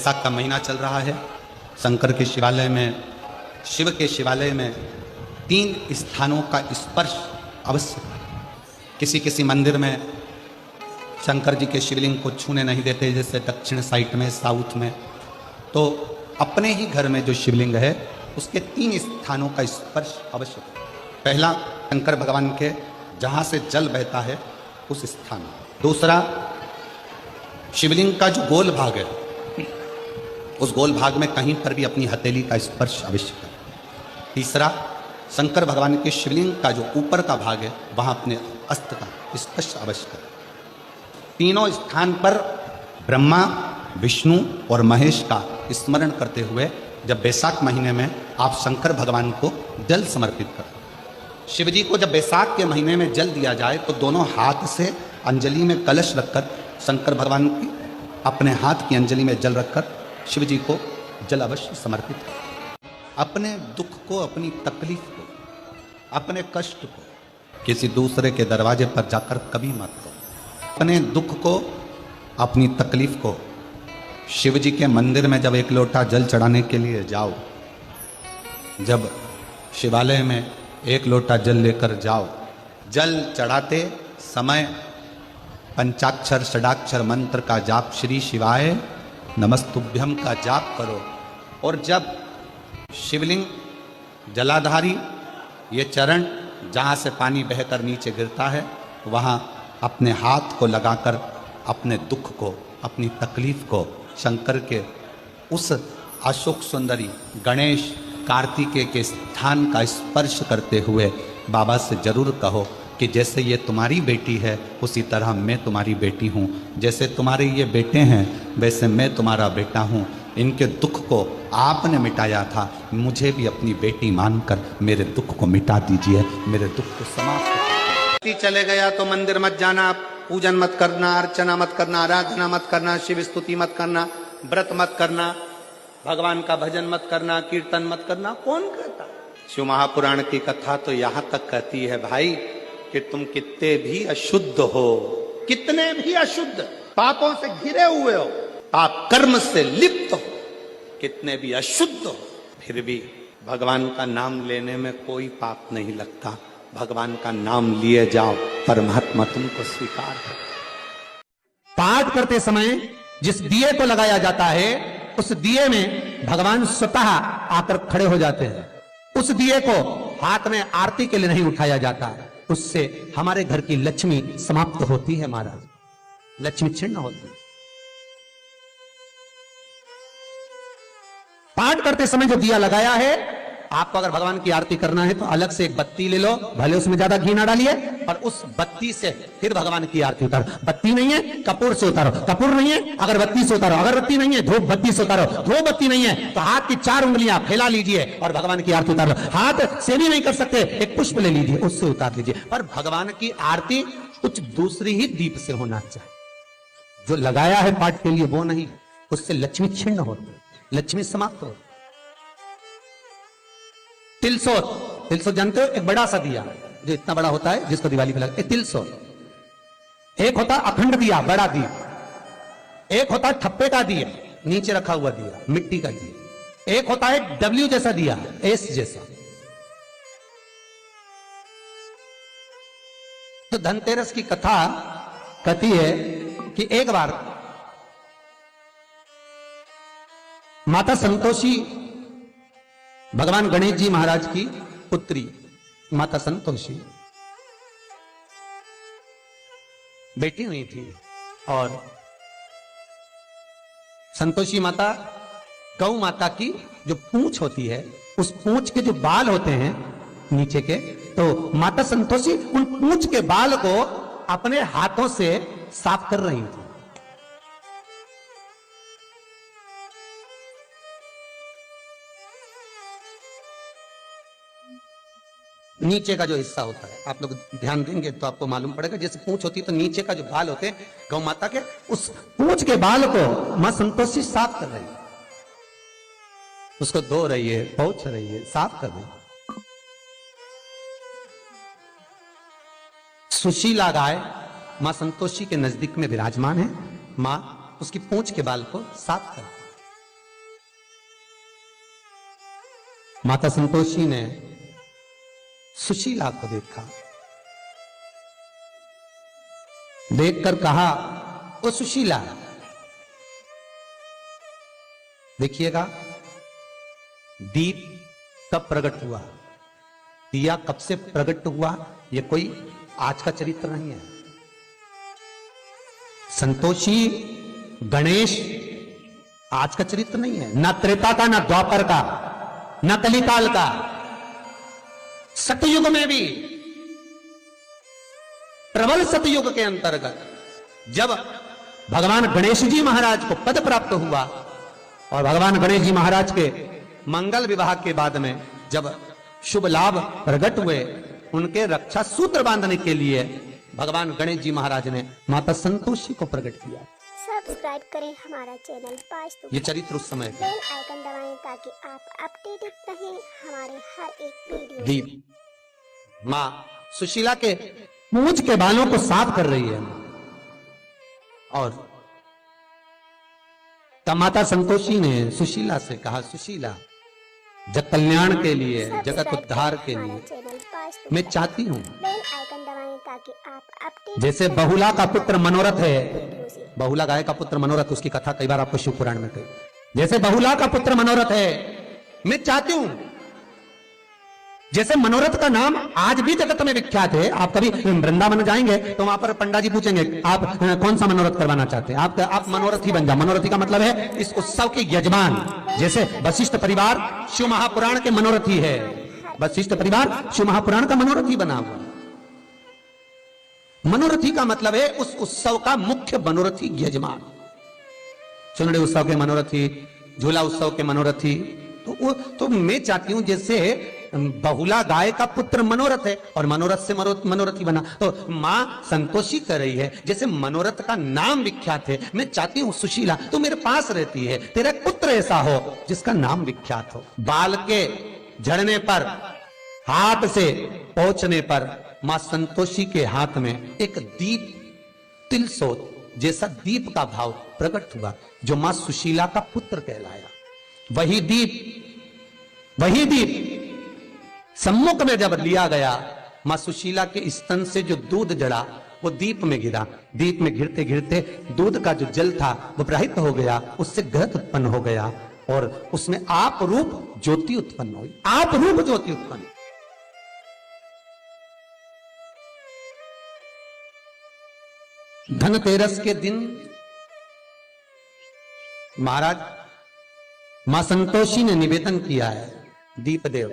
वैशाख का महीना चल रहा है। शंकर के शिवालय में, शिव के शिवालय में 3 स्थानों का स्पर्श अवश्य। किसी किसी मंदिर में शंकर जी के शिवलिंग को छूने नहीं देते, जैसे दक्षिण साइड में, साउथ में। तो अपने ही घर में जो शिवलिंग है उसके 3 स्थानों का स्पर्श अवश्य। पहला, शंकर भगवान के जहाँ से जल बहता है उस स्थान। दूसरा, शिवलिंग का जो गोल भाग है उस गोल भाग में कहीं पर भी अपनी हथेली का स्पर्श अवश्य करें। तीसरा, शंकर भगवान के शिवलिंग का जो ऊपर का भाग है वहाँ अपने अस्त्र का स्पर्श अवश्य करें। तीनों स्थान पर ब्रह्मा, विष्णु और महेश का स्मरण करते हुए जब वैशाख महीने में आप शंकर भगवान को जल समर्पित करें। शिव जी को जब वैशाख के महीने में जल दिया जाए तो दोनों हाथ से अंजलि में कलश रखकर शंकर भगवान की अपने हाथ की अंजलि में जल रखकर शिव जी को जल अवश्य समर्पित करें। अपने दुख को, अपनी तकलीफ को, अपने कष्ट को किसी दूसरे के दरवाजे पर जाकर कभी मत करो। अपने दुख को, अपनी तकलीफ को शिव जी के मंदिर में जब 1 लोटा जल चढ़ाने के लिए जाओ, जब शिवालय में 1 लोटा जल लेकर जाओ, जल चढ़ाते समय पंचाक्षर षडाक्षर मंत्र का जाप, श्री शिवाय नमस्तुभ्यम का जाप करो। और जब शिवलिंग, जलाधारी ये चरण जहाँ से पानी बहकर नीचे गिरता है वहाँ अपने हाथ को लगाकर अपने दुख को, अपनी तकलीफ को शंकर के उस अशोक सुंदरी गणेश कार्तिकेय के स्थान का स्पर्श करते हुए बाबा से जरूर कहो कि जैसे ये तुम्हारी बेटी है उसी तरह मैं तुम्हारी बेटी हूँ, जैसे तुम्हारे ये बेटे हैं वैसे मैं तुम्हारा बेटा हूँ। इनके दुख को आपने मिटाया था, मुझे भी अपनी बेटी मानकर मेरे दुख को मिटा दीजिए, मेरे दुख को समाप्त। चले गया तो मंदिर मत जाना, पूजन मत करना, अर्चना मत करना, आराधना मत करना, शिव स्तुति मत करना, व्रत मत करना, भगवान का भजन मत करना, कीर्तन मत करना। कौन कहता? शिव महापुराण की कथा तो यहां तक कहती है भाई कि तुम कितने भी अशुद्ध हो, कितने भी अशुद्ध, पापों से घिरे हुए हो, पाप कर्म से लिप्त हो, कितने भी अशुद्ध हो, फिर भी भगवान का नाम लेने में कोई पाप नहीं लगता। भगवान का नाम लिए जाओ, परमात्मा तुमको स्वीकार है। पाठ करते समय जिस दिए को लगाया जाता है उस दिए में भगवान स्वतः आकर खड़े हो जाते हैं। उस दिए को हाथ में आरती के लिए नहीं उठाया जाता, उससे हमारे घर की लक्ष्मी समाप्त होती है, महाराज, लक्ष्मी छिन्न होती है। पाठ करते समय जो दिया लगाया है, आपको अगर भगवान की आरती करना है तो अलग से एक बत्ती ले लो, भले उसमें ज्यादा घी ना डालिए, और उस बत्ती से फिर भगवान की आरती उतारो। बत्ती नहीं है कपूर से उतारो, कपूर नहीं है अगरबत्ती से उतारो, अगरबत्ती नहीं है धूप बत्ती से उतारो, धूप बत्ती नहीं है तो हाथ की 4 उंगलियां फैला लीजिए और भगवान की आरती उतारो। हाथ से भी नहीं कर सकते, एक पुष्प ले लीजिए, उससे उतार लीजिए। पर भगवान की आरती कुछ दूसरी ही दीप से होना चाहिए। जो लगाया है पाठ के लिए वो नहीं, उससे लक्ष्मी छिन्न होती, लक्ष्मी समाप्त होती। तिलसोत, तिलसोत जानते हो, एक बड़ा सा दिया जो इतना बड़ा होता है जिसको दिवाली पे लगता है, तिलसोत। एक होता अखंड दिया, बड़ा दिया, एक होता है ठप्पे का दिया, नीचे रखा हुआ दिया, मिट्टी का दिया, एक होता है डब्ल्यू जैसा दिया, एस जैसा। तो धनतेरस की कथा कहती है कि एक बार माता संतोषी भगवान गणेश जी महाराज की पुत्री माता संतोषी बेटी हुई थी, और संतोषी माता गौ माता की जो पूंछ होती है, उस पूंछ के जो बाल होते हैं नीचे के, तो माता संतोषी उन पूंछ के बाल को अपने हाथों से साफ कर रही थी। नीचे का जो हिस्सा होता है, आप लोग ध्यान देंगे तो आपको मालूम पड़ेगा, जैसे पूंछ होती है तो नीचे का जो बाल होते हैं गौ माता के, उस पूंछ के बाल को मां संतोषी साफ कर रही है, उसको धो रही है, पोंछ रही है, साफ कर रही है। सुशीला गाय मां संतोषी के नजदीक में विराजमान है। मां उसकी पूंछ के बाल को साफ कर, माता संतोषी ने सुशीला को देखा, देखकर कहा, ओ सुशीला, देखिएगा दीप कब प्रकट हुआ, दिया कब से प्रकट हुआ, यह कोई आज का चरित्र नहीं है। संतोषी गणेश आज का चरित्र नहीं है, ना त्रेता का, ना द्वापर का, ना कलिकाल का। सतयुग में भी, प्रबल सतयुग के अंतर्गत जब भगवान गणेश जी महाराज को पद प्राप्त हुआ और भगवान गणेश जी महाराज के मंगल विवाह के बाद में जब शुभ लाभ प्रकट हुए, उनके रक्षा सूत्र बांधने के लिए भगवान गणेश जी महाराज ने माता संतोषी को प्रकट किया। सब्सक्राइब करें हमारा चैनल पाँच। ये चरित्र उस समय बेल आइकन दबाएं ताकि आप अपडेटेड रहें हमारे हर एक वीडियो। दीप माँ सुशीला के मूंछ के बालों को साफ कर रही है और तब माता संतोषी ने सुशीला से कहा, सुशीला, जग कल्याण के लिए, जगत उद्धार के लिए मैं चाहती हूं, बेल आइकन दबाएं ताकि आप अपडेट। जैसे बहुला का पुत्र मनोरथ है, बहुला गाय का पुत्र मनोरथ, उसकी कथा कई बार आपको शिव पुराण में कही, जैसे बहुला का पुत्र मनोरथ है, मैं चाहती हूं जैसे मनोरथ का नाम आज भी जगत में विख्यात है। आप कभी वृंदावन जाएंगे तो वहां पर पंडा जी पूछेंगे, आप कौन सा मनोरथ करवाना चाहते हैं, आप मनोरथी बन जाओ। मनोरथी का मतलब है इस उत्सव के यजमान। जैसे वशिष्ठ परिवार शिव महापुराण के मनोरथी है, वशिष्ठ परिवार शिव महापुराण का मनोरथी बना हुआ। मनोरथी का मतलब है उस उत्सव का मुख्य मनोरथी यजमान। चुनरी उत्सव के मनोरथी, झूला उत्सव के मनोरथी। तो मैं चाहती हूं जैसे बहुला गाय का पुत्र मनोरथ है और मनोरथ से मनोरथी बना, तो मां संतोषी कर रही है जैसे मनोरथ का नाम विख्यात है, मैं चाहती हूं सुशीला तू मेरे पास रहती है, तेरा पुत्र ऐसा हो जिसका नाम विख्यात हो। बाल के झड़ने पर, हाथ से पहुंचने पर मां संतोषी के हाथ में एक दीप तिलसोत जैसा दीप का भाव प्रकट हुआ, जो मां सुशीला का पुत्र कहलाया। वही दीप सम्मुख में जब लिया गया, मां सुशीला के स्तन से जो दूध जड़ा वो दीप में गिरा। दीप में गिरते गिरते दूध का जो जल था वो प्रवाहित हो गया, उससे घृत उत्पन्न हो गया और उसमें आप रूप ज्योति उत्पन्न हुई। आप रूप ज्योति उत्पन्न। धनतेरस के दिन महाराज मां संतोषी ने निवेदन किया है, दीपदेव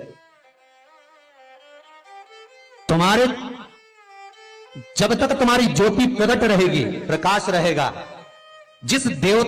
तुम्हारे, जब तक तुम्हारी ज्योति प्रकट रहेगी, प्रकाश रहेगा, जिस देव